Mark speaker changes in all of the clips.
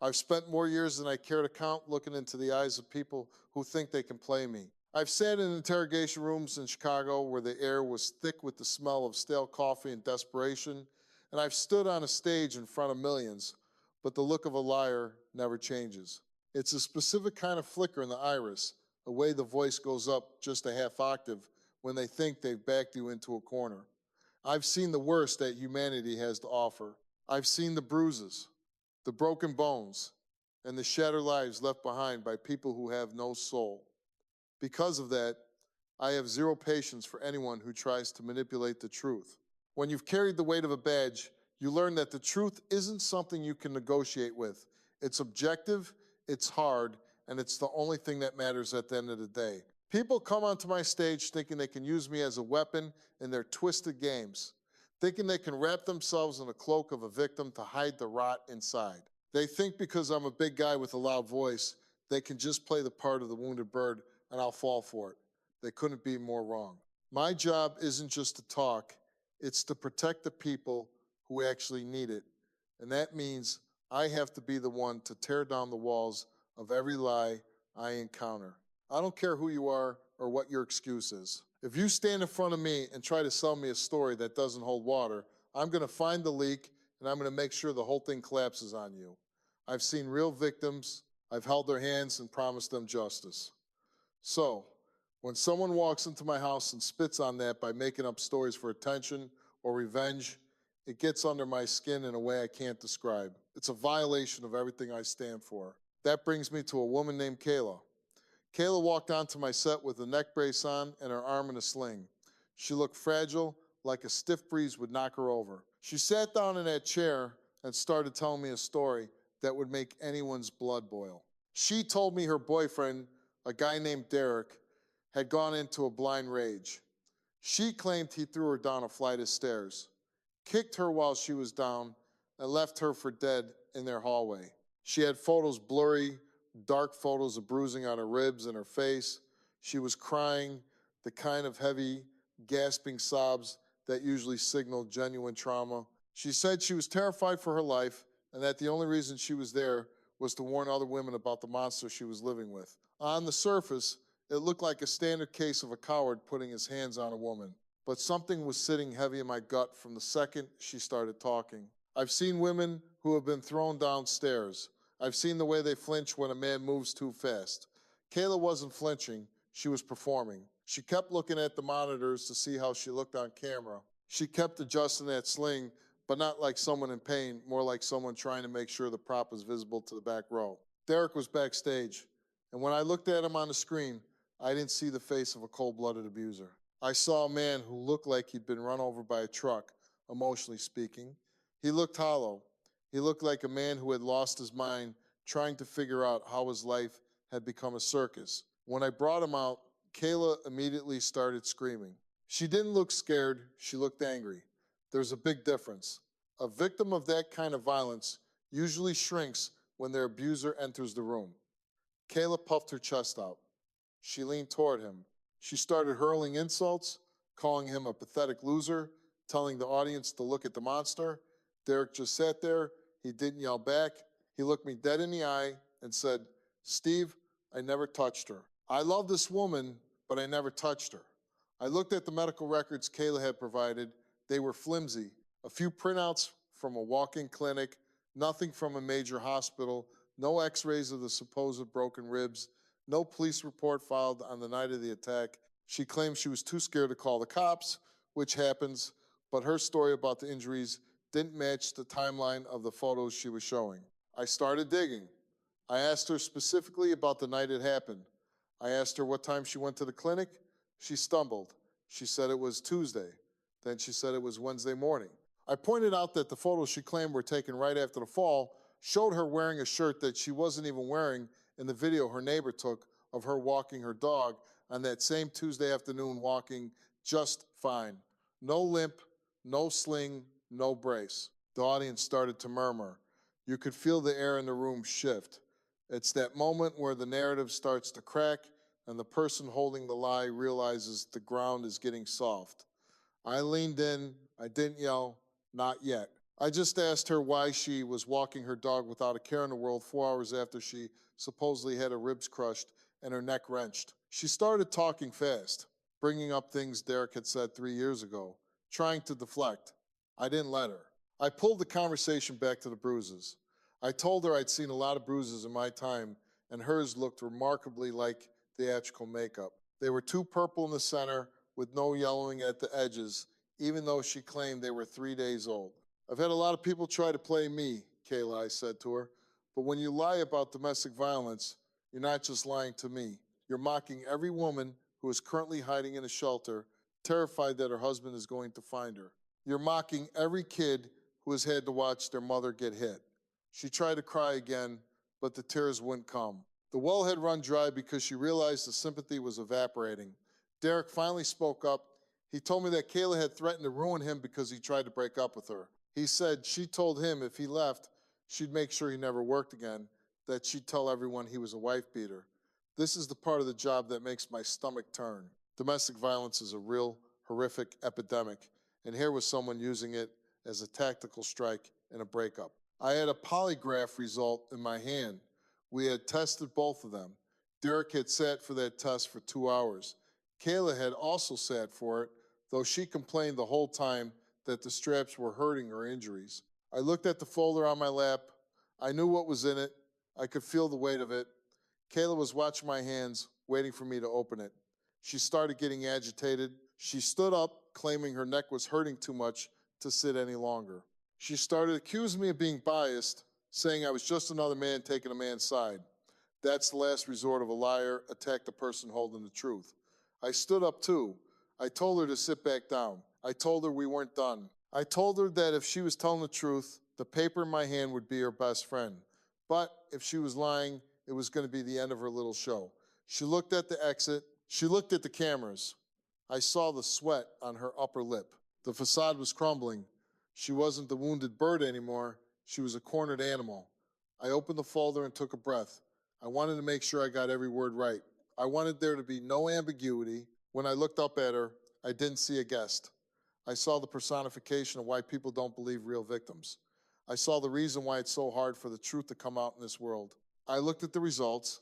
Speaker 1: I've spent more years than I care to count looking into the eyes of people who think they can play me. I've sat in interrogation rooms in Chicago where the air was thick with the smell of stale coffee and desperation, and I've stood on a stage in front of millions, but the look of a liar never changes. It's a specific kind of flicker in the iris, a way the voice goes up just a half octave when they think they've backed you into a corner. I've seen the worst that humanity has to offer. I've seen the bruises, the broken bones, and the shattered lives left behind by people who have no soul. Because of that, I have zero patience for anyone who tries to manipulate the truth. When you've carried the weight of a badge, you learn that the truth isn't something you can negotiate with. It's objective, it's hard, and it's the only thing that matters at the end of the day. People come onto my stage thinking they can use me as a weapon in their twisted games, thinking they can wrap themselves in a cloak of a victim to hide the rot inside. They think because I'm a big guy with a loud voice, they can just play the part of the wounded bird and I'll fall for it. They couldn't be more wrong. My job isn't just to talk, it's to protect the people who actually need it. And that means I have to be the one to tear down the walls of every lie I encounter. I don't care who you are or what your excuse is. If you stand in front of me and try to sell me a story that doesn't hold water, I'm going to find the leak and I'm going to make sure the whole thing collapses on you. I've seen real victims, I've held their hands and promised them justice. So, when someone walks into my house and spits on that by making up stories for attention or revenge, it gets under my skin in a way I can't describe. It's a violation of everything I stand for. That brings me to a woman named Kayla. Kayla walked onto my set with a neck brace on and her arm in a sling. She looked fragile, like a stiff breeze would knock her over. She sat down in that chair and started telling me a story that would make anyone's blood boil. She told me her boyfriend, a guy named Derek, had gone into a blind rage. She claimed he threw her down a flight of stairs, kicked her while she was down, and left her for dead in their hallway. She had photos blurry, dark photos of bruising on her ribs and her face. She was crying, the kind of heavy, gasping sobs that usually signal genuine trauma. She said she was terrified for her life and that the only reason she was there was to warn other women about the monster she was living with. On the surface, it looked like a standard case of a coward putting his hands on a woman. But something was sitting heavy in my gut from the second she started talking. I've seen women who have been thrown downstairs. I've seen the way they flinch when a man moves too fast. Kayla wasn't flinching, she was performing. She kept looking at the monitors to see how she looked on camera. She kept adjusting that sling, but not like someone in pain, more like someone trying to make sure the prop was visible to the back row. Derek was backstage, and when I looked at him on the screen, I didn't see the face of a cold-blooded abuser. I saw a man who looked like he'd been run over by a truck, emotionally speaking. He looked hollow. He looked like a man who had lost his mind, trying to figure out how his life had become a circus. When I brought him out, Kayla immediately started screaming. She didn't look scared, she looked angry. There's a big difference. A victim of that kind of violence usually shrinks when their abuser enters the room. Kayla puffed her chest out. She leaned toward him. She started hurling insults, calling him a pathetic loser, telling the audience to look at the monster. Derek just sat there. He didn't yell back. He looked me dead in the eye and said, "Steve, I never touched her. I love this woman, but I never touched her." I looked at the medical records Kayla had provided. They were flimsy. A few printouts from a walk-in clinic, nothing from a major hospital, no x-rays of the supposed broken ribs, no police report filed on the night of the attack. She claimed she was too scared to call the cops, which happens, but her story about the injuries didn't match the timeline of the photos she was showing. I started digging. I asked her specifically about the night it happened. I asked her what time she went to the clinic. She stumbled. She said it was Tuesday. Then she said it was Wednesday morning. I pointed out that the photos she claimed were taken right after the fall showed her wearing a shirt that she wasn't even wearing in the video her neighbor took of her walking her dog on that same Tuesday afternoon, walking just fine. No limp, no sling, no brace. The audience started to murmur. You could feel the air in the room shift. It's that moment where the narrative starts to crack and the person holding the lie realizes the ground is getting soft. I leaned in, I didn't yell, not yet. I just asked her why she was walking her dog without a care in the world 4 hours after she supposedly had her ribs crushed and her neck wrenched. She started talking fast, bringing up things Derek had said 3 years ago, trying to deflect. I didn't let her. I pulled the conversation back to the bruises. I told her I'd seen a lot of bruises in my time, and hers looked remarkably like theatrical makeup. They were too purple in the center with no yellowing at the edges, even though she claimed they were 3 days old. I've had a lot of people try to play me, Kayla, I said to her. But when you lie about domestic violence, you're not just lying to me. You're mocking every woman who is currently hiding in a shelter, terrified that her husband is going to find her. You're mocking every kid who has had to watch their mother get hit. She tried to cry again, but the tears wouldn't come. The well had run dry because she realized the sympathy was evaporating. Derek finally spoke up. He told me that Kayla had threatened to ruin him because he tried to break up with her. He said she told him if he left, she'd make sure he never worked again, that she'd tell everyone he was a wife beater. This is the part of the job that makes my stomach turn. Domestic violence is a real, horrific epidemic, and here was someone using it as a tactical strike in a breakup. I had a polygraph result in my hand. We had tested both of them. Derek had sat for that test for 2 hours. Kayla had also sat for it, though she complained the whole time that the straps were hurting her injuries. I looked at the folder on my lap. I knew what was in it. I could feel the weight of it. Kayla was watching my hands, waiting for me to open it. She started getting agitated. She stood up, claiming her neck was hurting too much to sit any longer. She started accusing me of being biased, saying I was just another man taking a man's side. That's the last resort of a liar. Attack the person holding the truth. I stood up too. I told her to sit back down. I told her we weren't done. I told her that if she was telling the truth, the paper in my hand would be her best friend. But if she was lying, it was going to be the end of her little show. She looked at the exit. She looked at the cameras. I saw the sweat on her upper lip. The facade was crumbling. She wasn't the wounded bird anymore. She was a cornered animal. I opened the folder and took a breath. I wanted to make sure I got every word right. I wanted there to be no ambiguity. When I looked up at her, I didn't see a guest. I saw the personification of why people don't believe real victims. I saw the reason why it's so hard for the truth to come out in this world. I looked at the results,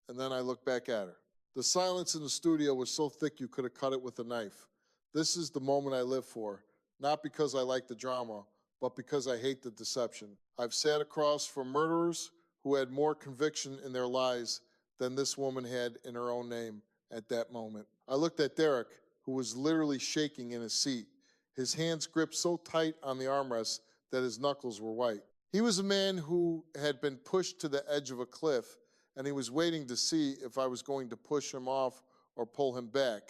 Speaker 1: and then I looked back at her. The silence in the studio was so thick you could have cut it with a knife. This is the moment I live for, not because I like the drama, but because I hate the deception. I've sat across from murderers who had more conviction in their lies than this woman had in her own name at that moment. I looked at Derek, who was literally shaking in his seat, his hands gripped so tight on the armrest that his knuckles were white. He was a man who had been pushed to the edge of a cliff, and he was waiting to see if I was going to push him off or pull him back.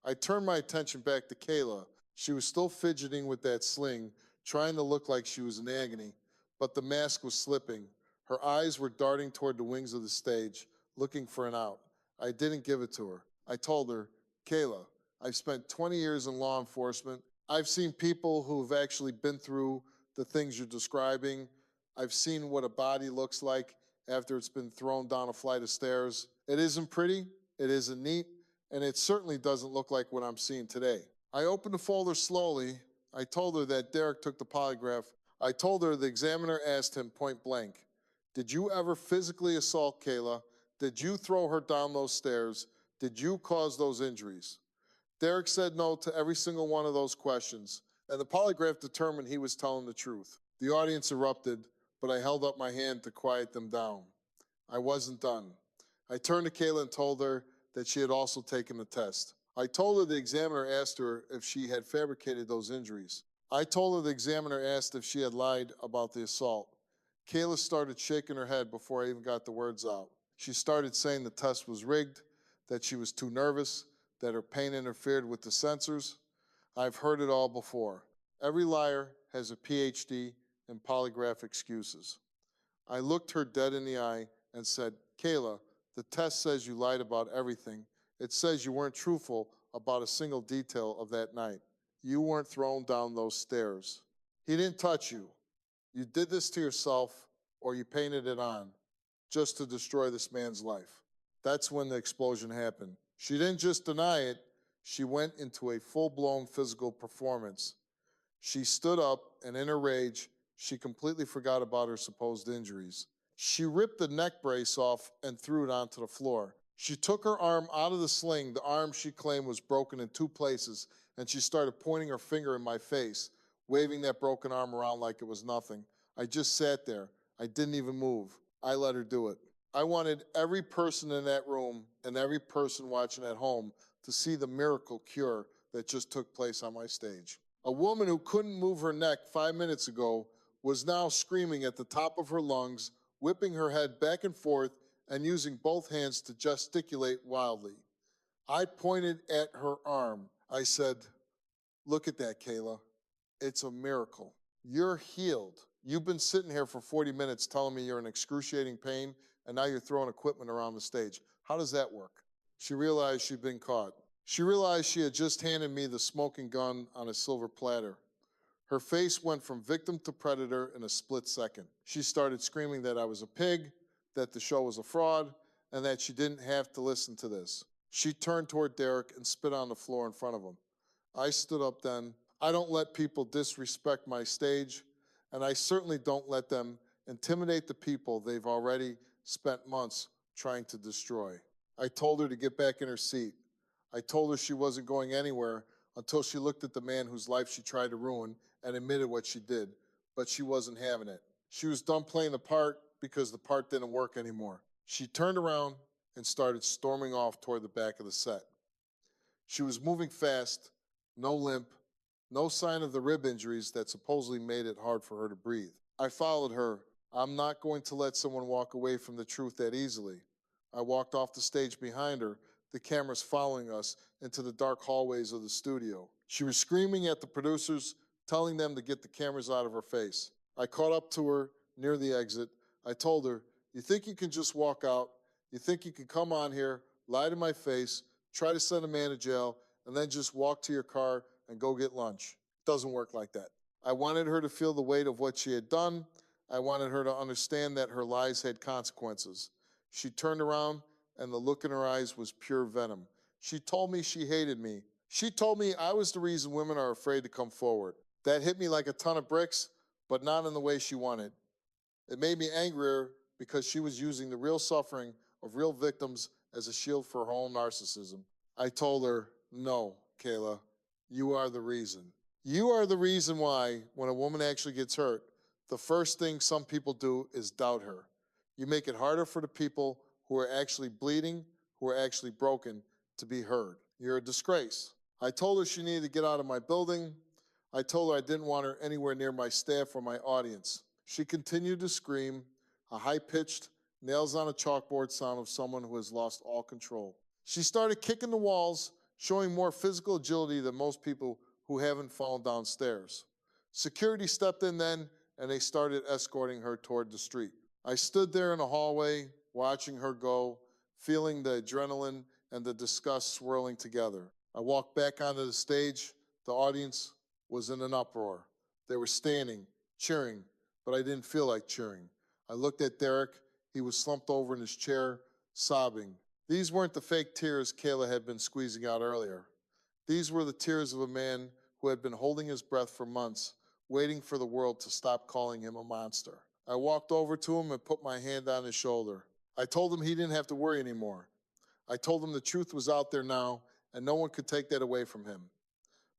Speaker 1: I turned my attention back to Kayla. She was still fidgeting with that sling, trying to look like she was in agony, but the mask was slipping. Her eyes were darting toward the wings of the stage, looking for an out. I didn't give it to her. I told her, Kayla, I've spent 20 years in law enforcement. I've seen people who have actually been through the things you're describing. I've seen what a body looks like after it's been thrown down a flight of stairs. It isn't pretty, it isn't neat, and it certainly doesn't look like what I'm seeing today. I opened the folder slowly. I told her that Derek took the polygraph. I told her the examiner asked him point blank, did you ever physically assault Kayla? Did you throw her down those stairs? Did you cause those injuries? Derek said no to every single one of those questions, and the polygraph determined he was telling the truth. The audience erupted, but I held up my hand to quiet them down. I wasn't done. I turned to Kayla and told her that she had also taken the test. I told her the examiner asked her if she had fabricated those injuries. I told her the examiner asked if she had lied about the assault. Kayla started shaking her head before I even got the words out. She started saying the test was rigged, that she was too nervous, that her pain interfered with the sensors. I've heard it all before. Every liar has a PhD in polygraph excuses. I looked her dead in the eye and said, Kayla, the test says you lied about everything. It says you weren't truthful about a single detail of that night. You weren't thrown down those stairs. He didn't touch you. You did this to yourself, or you painted it on just to destroy this man's life. That's when the explosion happened. She didn't just deny it, she went into a full-blown physical performance. She stood up, and in her rage, She completely forgot about her supposed injuries. She ripped the neck brace off and threw it onto the floor. She took her arm out of the sling, the arm she claimed was broken in 2 places, and she started pointing her finger in my face, waving that broken arm around like it was nothing. I just sat there. I didn't even move. I let her do it. I wanted every person in that room and every person watching at home to see the miracle cure that just took place on my stage. A woman who couldn't move her neck 5 minutes ago was now screaming at the top of her lungs, whipping her head back and forth, and using both hands to gesticulate wildly. I pointed at her arm. I said, "Look at that, Kayla. It's a miracle. You're healed. You've been sitting here for 40 minutes telling me you're in excruciating pain, and now you're throwing equipment around the stage. How does that work?" She realized she'd been caught. She realized she had just handed me the smoking gun on a silver platter. Her face went from victim to predator in a split second. She started screaming that I was a pig, that the show was a fraud, and that she didn't have to listen to this. She turned toward Derek and spit on the floor in front of him. I stood up then. I don't let people disrespect my stage, and I certainly don't let them intimidate the people they've already spent months trying to destroy. I told her to get back in her seat. I told her she wasn't going anywhere until she looked at the man whose life she tried to ruin and admitted what she did, but she wasn't having it. She was done playing the part because the part didn't work anymore. She turned around and started storming off toward the back of the set. She was moving fast, no limp, no sign of the rib injuries that supposedly made it hard for her to breathe. I followed her. I'm not going to let someone walk away from the truth that easily. I walked off the stage behind her, the cameras following us into the dark hallways of the studio. She was screaming at the producers, telling them to get the cameras out of her face. I caught up to her near the exit. I told her, "You think you can just walk out? You think you can come on here, lie to my face, try to send a man to jail, and then just walk to your car and go get lunch? It doesn't work like that." I wanted her to feel the weight of what she had done. I wanted her to understand that her lies had consequences. She turned around, and the look in her eyes was pure venom. She told me she hated me. She told me I was the reason women are afraid to come forward. That hit me like a ton of bricks, but not in the way she wanted. It made me angrier because she was using the real suffering of real victims as a shield for her own narcissism. I told her, "No, Kayla, you are the reason. You are the reason why, when a woman actually gets hurt, the first thing some people do is doubt her. You make it harder for the people who are actually bleeding, who are actually broken, to be heard. You're a disgrace." I told her she needed to get out of my building. I told her I didn't want her anywhere near my staff or my audience. She continued to scream, a high-pitched, nails-on-a-chalkboard sound of someone who has lost all control. She started kicking the walls, showing more physical agility than most people who haven't fallen downstairs. Security stepped in then, and they started escorting her toward the street. I stood there in the hallway, watching her go, feeling the adrenaline and the disgust swirling together. I walked back onto the stage. The audience was in an uproar. They were standing, cheering, but I didn't feel like cheering. I looked at Derek. He was slumped over in his chair, sobbing. These weren't the fake tears Kayla had been squeezing out earlier. These were the tears of a man who had been holding his breath for months, waiting for the world to stop calling him a monster. I walked over to him and put my hand on his shoulder. I told him he didn't have to worry anymore. I told him the truth was out there now, and no one could take that away from him.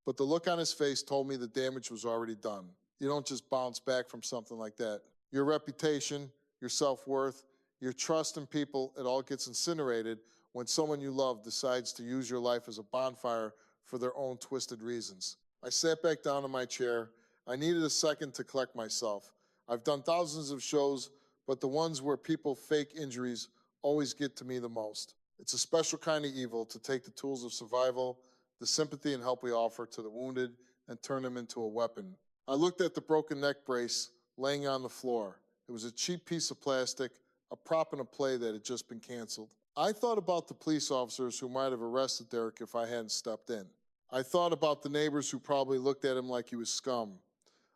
Speaker 1: But the look on his face told me the damage was already done. You don't just bounce back from something like that. Your reputation, your self-worth, your trust in people, it all gets incinerated when someone you love decides to use your life as a bonfire for their own twisted reasons. I sat back down in my chair. I needed a second to collect myself. I've done thousands of shows, but the ones where people fake injuries always get to me the most. It's a special kind of evil to take the tools of survival, the sympathy and help we offer to the wounded, and turn them into a weapon. I looked at the broken neck brace laying on the floor. It was a cheap piece of plastic, a prop in a play that had just been canceled. I thought about the police officers who might have arrested Derek if I hadn't stepped in. I thought about the neighbors who probably looked at him like he was scum.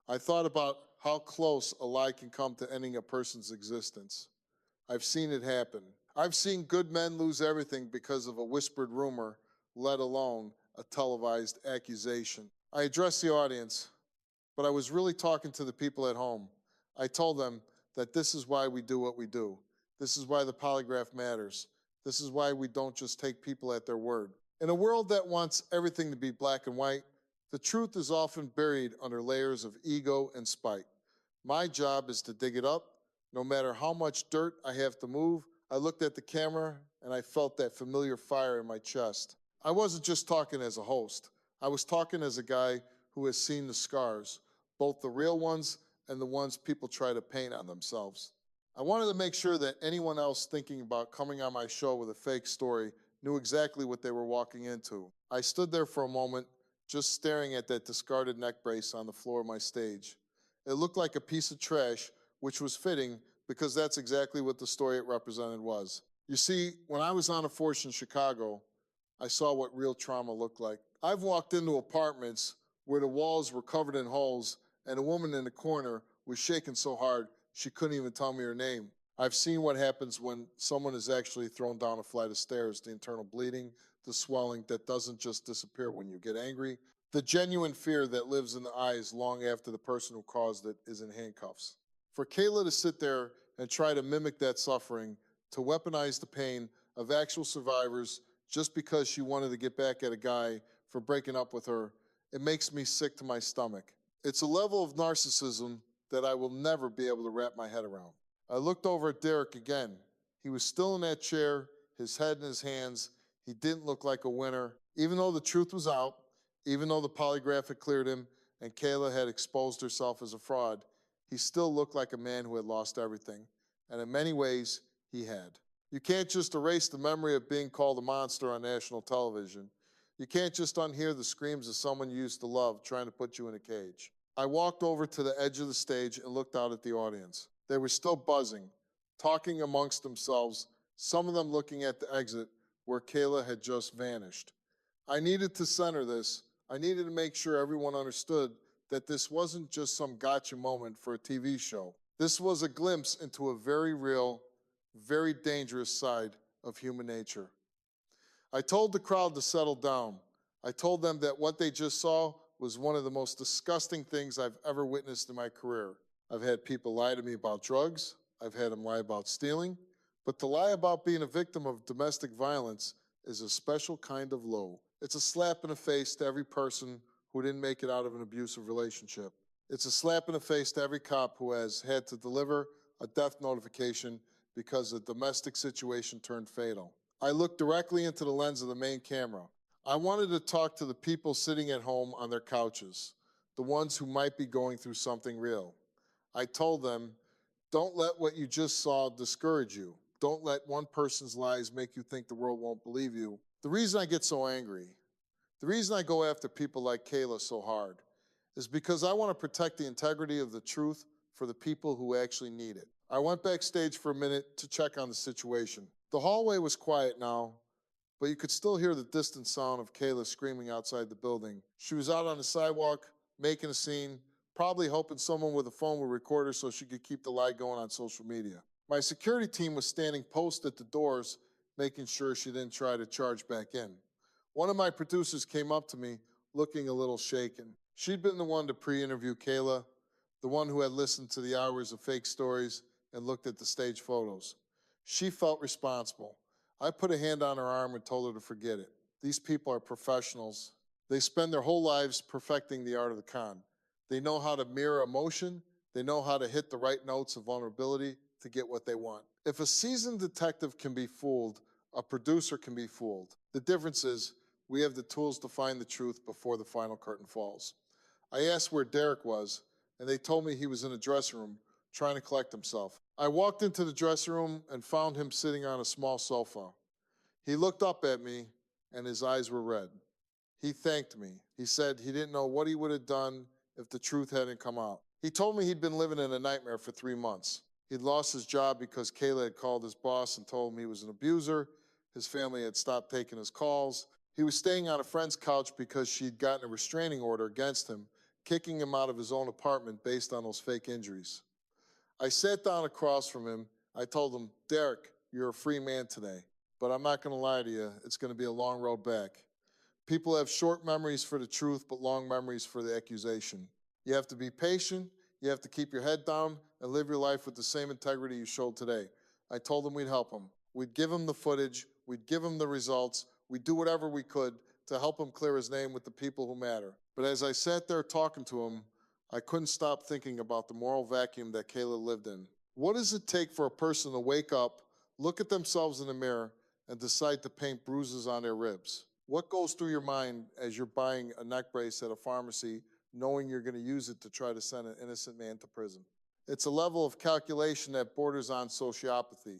Speaker 1: I thought about how close a lie can come to ending a person's existence. I've seen it happen. I've seen good men lose everything because of a whispered rumor, let alone a televised accusation. I addressed the audience, but I was really talking to the people at home. I told them that this is why we do what we do. This is why the polygraph matters. This is why we don't just take people at their word. In a world that wants everything to be black and white, the truth is often buried under layers of ego and spite. My job is to dig it up, no matter how much dirt I have to move. I looked at the camera and I felt that familiar fire in my chest. I wasn't just talking as a host. I was talking as a guy who has seen the scars, both the real ones and the ones people try to paint on themselves. I wanted to make sure that anyone else thinking about coming on my show with a fake story knew exactly what they were walking into. I stood there for a moment, just staring at that discarded neck brace on the floor of my stage. It looked like a piece of trash, which was fitting because that's exactly what the story it represented was. You see, when I was on a force in Chicago, I saw what real trauma looked like. I've walked into apartments where the walls were covered in holes and a woman in the corner was shaking so hard she couldn't even tell me her name. I've seen what happens when someone is actually thrown down a flight of stairs, the internal bleeding, the swelling that doesn't just disappear when you get angry, the genuine fear that lives in the eyes long after the person who caused it is in handcuffs. For Kayla to sit there and try to mimic that suffering, to weaponize the pain of actual survivors just because she wanted to get back at a guy for breaking up with her, it makes me sick to my stomach. It's a level of narcissism that I will never be able to wrap my head around. I looked over at Derek again. He was still in that chair, his head in his hands. He didn't look like a winner. Even though the truth was out, even though the polygraph had cleared him and Kayla had exposed herself as a fraud, he still looked like a man who had lost everything. And in many ways, he had. You can't just erase the memory of being called a monster on national television. You can't just unhear the screams of someone you used to love trying to put you in a cage. I walked over to the edge of the stage and looked out at the audience. They were still buzzing, talking amongst themselves, some of them looking at the exit where Kayla had just vanished. I needed to center this. I needed to make sure everyone understood that this wasn't just some gotcha moment for a TV show. This was a glimpse into a very real, very dangerous side of human nature. I told the crowd to settle down. I told them that what they just saw was one of the most disgusting things I've ever witnessed in my career. I've had people lie to me about drugs. I've had them lie about stealing. But to lie about being a victim of domestic violence is a special kind of low. It's a slap in the face to every person who didn't make it out of an abusive relationship. It's a slap in the face to every cop who has had to deliver a death notification because a domestic situation turned fatal. I looked directly into the lens of the main camera. I wanted to talk to the people sitting at home on their couches, the ones who might be going through something real. I told them, don't let what you just saw discourage you. Don't let one person's lies make you think the world won't believe you. The reason I get so angry, the reason I go after people like Kayla so hard, is because I want to protect the integrity of the truth for the people who actually need it. I went backstage for a minute to check on the situation. The hallway was quiet now, but you could still hear the distant sound of Kayla screaming outside the building. She was out on the sidewalk, making a scene, probably hoping someone with a phone would record her so she could keep the lie going on social media. My security team was standing post at the doors, making sure she didn't try to charge back in. One of my producers came up to me, looking a little shaken. She'd been the one to pre-interview Kayla, the one who had listened to the hours of fake stories and looked at the stage photos. She felt responsible. I put a hand on her arm and told her to forget it. These people are professionals. They spend their whole lives perfecting the art of the con. They know how to mirror emotion. They know how to hit the right notes of vulnerability to get what they want. If a seasoned detective can be fooled, a producer can be fooled. The difference is we have the tools to find the truth before the final curtain falls. I asked where Derek was, and they told me he was in the dressing room trying to collect himself. I walked into the dressing room and found him sitting on a small sofa. He looked up at me, and his eyes were red. He thanked me. He said he didn't know what he would have done if the truth hadn't come out. He told me he'd been living in a nightmare for 3 months. He'd lost his job because Kayla had called his boss and told him he was an abuser. His family had stopped taking his calls. He was staying on a friend's couch because she'd gotten a restraining order against him, kicking him out of his own apartment based on those fake injuries. I sat down across from him. I told him, Derek, you're a free man today, but I'm not going to lie to you. It's going to be a long road back. People have short memories for the truth, but long memories for the accusation. You have to be patient. You have to keep your head down and live your life with the same integrity you showed today. I told him we'd help him. We'd give him the footage. We'd give him the results. We'd do whatever we could to help him clear his name with the people who matter. But as I sat there talking to him, I couldn't stop thinking about the moral vacuum that Kayla lived in. What does it take for a person to wake up, look at themselves in the mirror, and decide to paint bruises on their ribs? What goes through your mind as you're buying a neck brace at a pharmacy, knowing you're going to use it to try to send an innocent man to prison? It's a level of calculation that borders on sociopathy.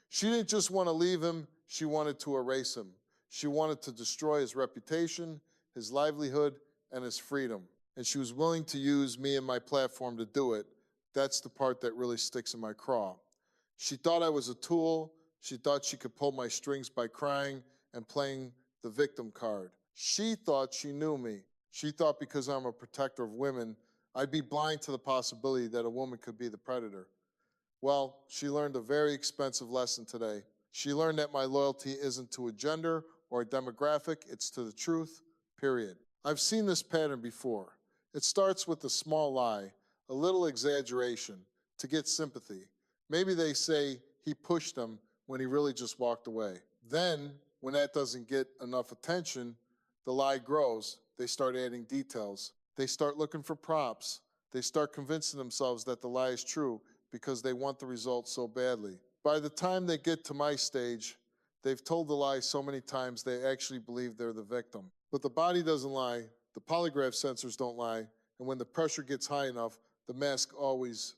Speaker 1: She didn't just want to leave him, she wanted to erase him. She wanted to destroy his reputation, his livelihood, and his freedom. And she was willing to use me and my platform to do it. That's the part that really sticks in my craw. She thought I was a tool. She thought she could pull my strings by crying and playing the victim card. She thought she knew me. She thought because I'm a protector of women, I'd be blind to the possibility that a woman could be the predator. Well, she learned a very expensive lesson today. She learned that my loyalty isn't to a gender or a demographic, it's to the truth, period. I've seen this pattern before. It starts with a small lie, a little exaggeration, to get sympathy. Maybe they say he pushed them when he really just walked away. Then, when that doesn't get enough attention, the lie grows. They start adding details. They start looking for props. They start convincing themselves that the lie is true because they want the result so badly. By the time they get to my stage, they've told the lie so many times they actually believe they're the victim. But the body doesn't lie, the polygraph sensors don't lie, and when the pressure gets high enough, the mask always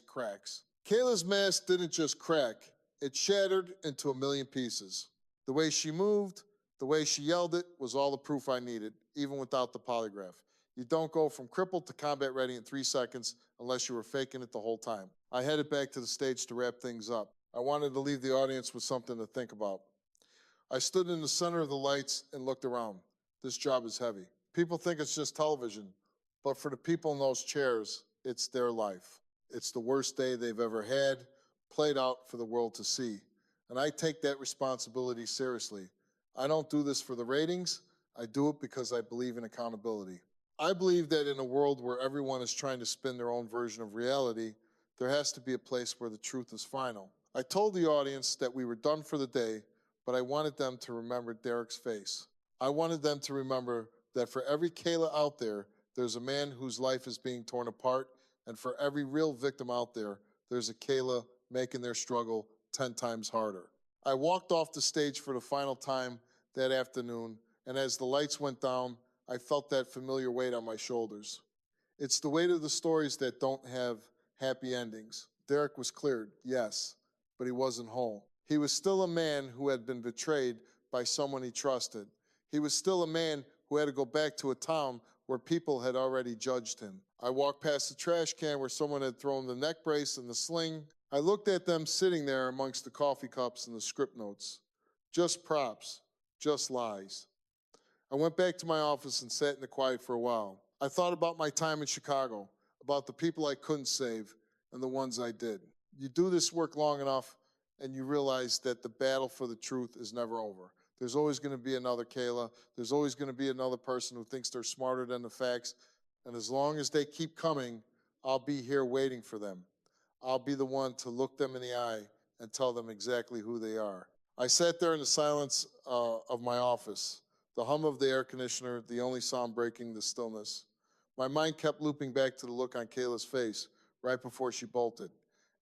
Speaker 1: cracks. Kayla's mask didn't just crack, it shattered into a million pieces. The way she moved, the way she yelled it was all the proof I needed, even without the polygraph. You don't go from crippled to combat ready in 3 seconds unless you were faking it the whole time. I headed back to the stage to wrap things up. I wanted to leave the audience with something to think about. I stood in the center of the lights and looked around. This job is heavy. People think it's just television, but for the people in those chairs, it's their life. It's the worst day they've ever had, played out for the world to see. And I take that responsibility seriously. I don't do this for the ratings. I do it because I believe in accountability. I believe that in a world where everyone is trying to spin their own version of reality, there has to be a place where the truth is final. I told the audience that we were done for the day, but I wanted them to remember Derek's face. I wanted them to remember that for every Kayla out there, there's a man whose life is being torn apart, and for every real victim out there, there's a Kayla making their struggle 10 times harder. I walked off the stage for the final time that afternoon, and as the lights went down, I felt that familiar weight on my shoulders. It's the weight of the stories that don't have happy endings. Derek was cleared, yes, but he wasn't whole. He was still a man who had been betrayed by someone he trusted. He was still a man who had to go back to a town where people had already judged him. I walked past the trash can where someone had thrown the neck brace and the sling. I looked at them sitting there amongst the coffee cups and the script notes. Just props, just lies. I went back to my office and sat in the quiet for a while. I thought about my time in Chicago, about the people I couldn't save and the ones I did. You do this work long enough and you realize that the battle for the truth is never over. There's always going to be another Kayla. There's always going to be another person who thinks they're smarter than the facts. And as long as they keep coming, I'll be here waiting for them. I'll be the one to look them in the eye and tell them exactly who they are. I sat there in the silence of my office, the hum of the air conditioner, the only sound breaking the stillness. My mind kept looping back to the look on Kayla's face right before she bolted.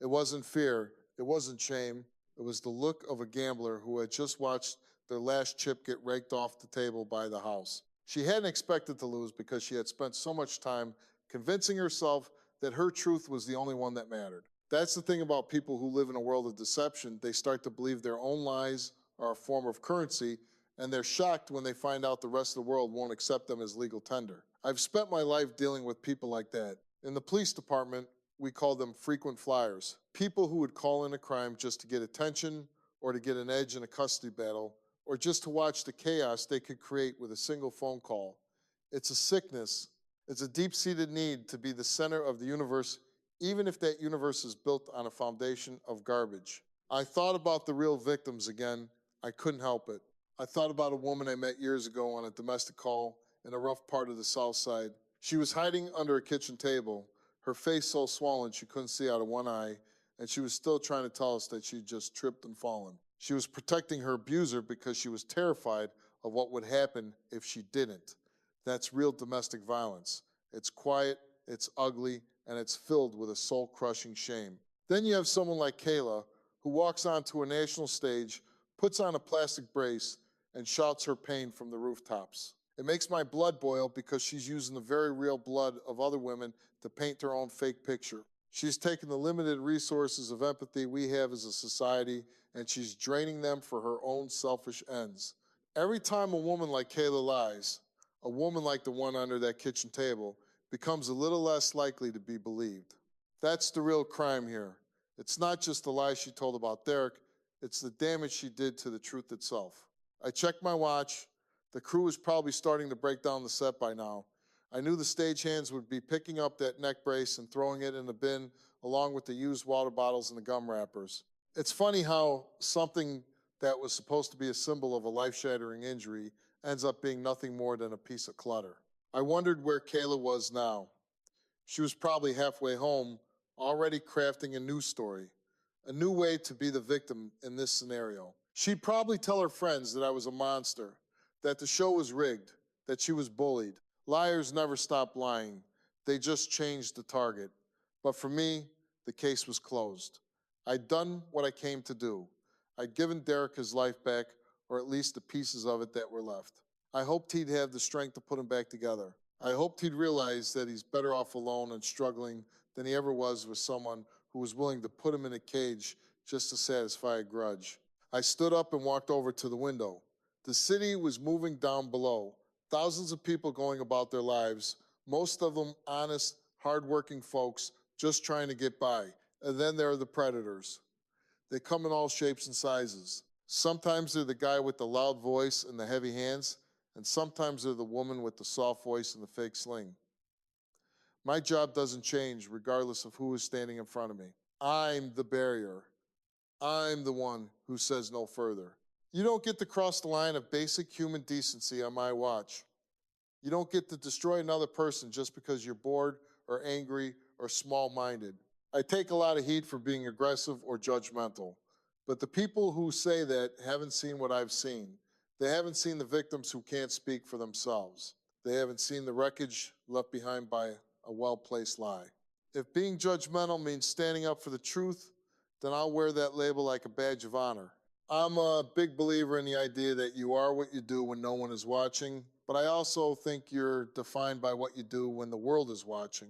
Speaker 1: It wasn't fear, it wasn't shame, it was the look of a gambler who had just watched their last chip get raked off the table by the house. She hadn't expected to lose because she had spent so much time convincing herself that her truth was the only one that mattered. That's the thing about people who live in a world of deception. They start to believe their own lies are a form of currency, and they're shocked when they find out the rest of the world won't accept them as legal tender. I've spent my life dealing with people like that. In the police department, we call them frequent flyers. People who would call in a crime just to get attention or to get an edge in a custody battle, or just to watch the chaos they could create with a single phone call. It's a sickness. It's a deep-seated need to be the center of the universe, even if that universe is built on a foundation of garbage. I thought about the real victims again. I couldn't help it. I thought about a woman I met years ago on a domestic call in a rough part of the South Side. She was hiding under a kitchen table, her face so swollen she couldn't see out of one eye, and she was still trying to tell us that she'd just tripped and fallen. She was protecting her abuser because she was terrified of what would happen if she didn't. That's real domestic violence. It's quiet, it's ugly, and it's filled with a soul-crushing shame. Then you have someone like Kayla, who walks onto a national stage, puts on a plastic brace, and shouts her pain from the rooftops. It makes my blood boil because she's using the very real blood of other women to paint her own fake picture. She's taken the limited resources of empathy we have as a society, and she's draining them for her own selfish ends. Every time a woman like Kayla lies, a woman like the one under that kitchen table becomes a little less likely to be believed. That's the real crime here. It's not just the lie she told about Derek, it's the damage she did to the truth itself. I checked my watch. The crew was probably starting to break down the set by now. I knew the stagehands would be picking up that neck brace and throwing it in the bin along with the used water bottles and the gum wrappers. It's funny how something that was supposed to be a symbol of a life-shattering injury ends up being nothing more than a piece of clutter. I wondered where Kayla was now. She was probably halfway home, already crafting a new story, a new way to be the victim in this scenario. She'd probably tell her friends that I was a monster, that the show was rigged, that she was bullied. Liars never stop lying. They just changed the target. But for me, the case was closed. I'd done what I came to do. I'd given Derek his life back, or at least the pieces of it that were left. I hoped he'd have the strength to put him back together. I hoped he'd realize that he's better off alone and struggling than he ever was with someone who was willing to put him in a cage just to satisfy a grudge. I stood up and walked over to the window. The city was moving down below. Thousands of people going about their lives, most of them honest, hardworking folks just trying to get by. And then there are the predators. They come in all shapes and sizes. Sometimes they're the guy with the loud voice and the heavy hands, and sometimes they're the woman with the soft voice and the fake sling. My job doesn't change regardless of who is standing in front of me. I'm the barrier. I'm the one who says no further. You don't get to cross the line of basic human decency on my watch. You don't get to destroy another person just because you're bored or angry or small-minded. I take a lot of heat for being aggressive or judgmental, but the people who say that haven't seen what I've seen. They haven't seen the victims who can't speak for themselves. They haven't seen the wreckage left behind by a well-placed lie. If being judgmental means standing up for the truth, then I'll wear that label like a badge of honor. I'm a big believer in the idea that you are what you do when no one is watching, but I also think you're defined by what you do when the world is watching.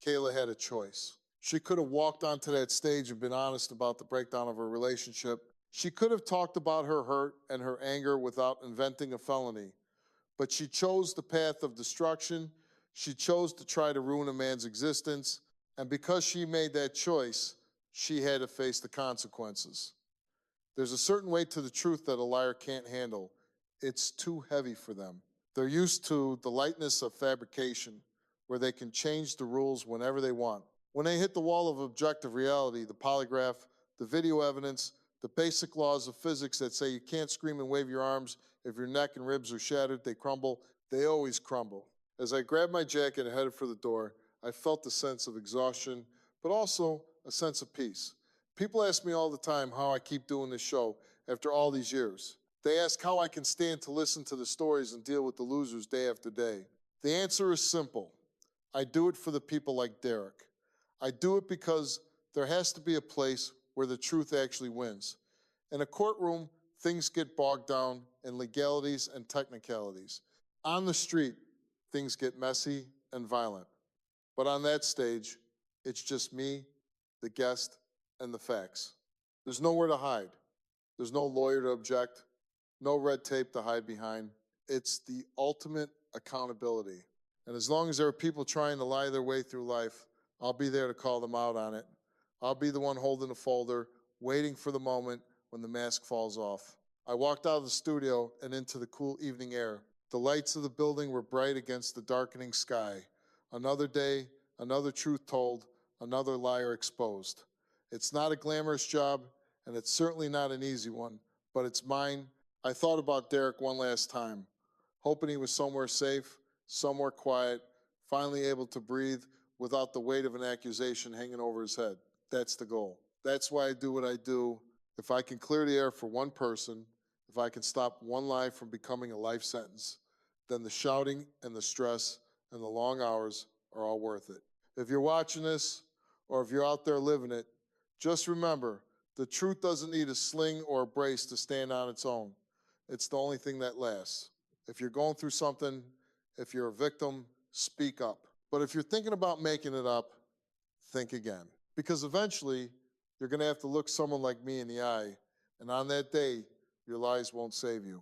Speaker 1: Kayla had a choice. She could have walked onto that stage and been honest about the breakdown of her relationship. She could have talked about her hurt and her anger without inventing a felony. But she chose the path of destruction. She chose to try to ruin a man's existence. And because she made that choice, she had to face the consequences. There's a certain weight to the truth that a liar can't handle. It's too heavy for them. They're used to the lightness of fabrication, where they can change the rules whenever they want. When they hit the wall of objective reality, the polygraph, the video evidence, the basic laws of physics that say you can't scream and wave your arms if your neck and ribs are shattered, they crumble. They always crumble. As I grabbed my jacket and headed for the door, I felt a sense of exhaustion, but also a sense of peace. People ask me all the time how I keep doing this show after all these years. They ask how I can stand to listen to the stories and deal with the losers day after day. The answer is simple. I do it for the people like Derek. I do it because there has to be a place where the truth actually wins. In a courtroom, things get bogged down in legalities and technicalities. On the street, things get messy and violent. But on that stage, it's just me, the guest, and the facts. There's nowhere to hide. There's no lawyer to object, no red tape to hide behind. It's the ultimate accountability. And as long as there are people trying to lie their way through life, I'll be there to call them out on it. I'll be the one holding the folder, waiting for the moment when the mask falls off. I walked out of the studio and into the cool evening air. The lights of the building were bright against the darkening sky. Another day, another truth told, another liar exposed. It's not a glamorous job, and it's certainly not an easy one, but it's mine. I thought about Derek one last time, hoping he was somewhere safe, somewhere quiet, finally able to breathe without the weight of an accusation hanging over his head. That's the goal. That's why I do what I do. If I can clear the air for one person, if I can stop one life from becoming a life sentence, then the shouting and the stress and the long hours are all worth it. If you're watching this or if you're out there living it, just remember the truth doesn't need a sling or a brace to stand on its own. It's the only thing that lasts. If you're going through something, if you're a victim, speak up. But if you're thinking about making it up, think again. Because eventually, you're going to have to look someone like me in the eye, and on that day, your lies won't save you.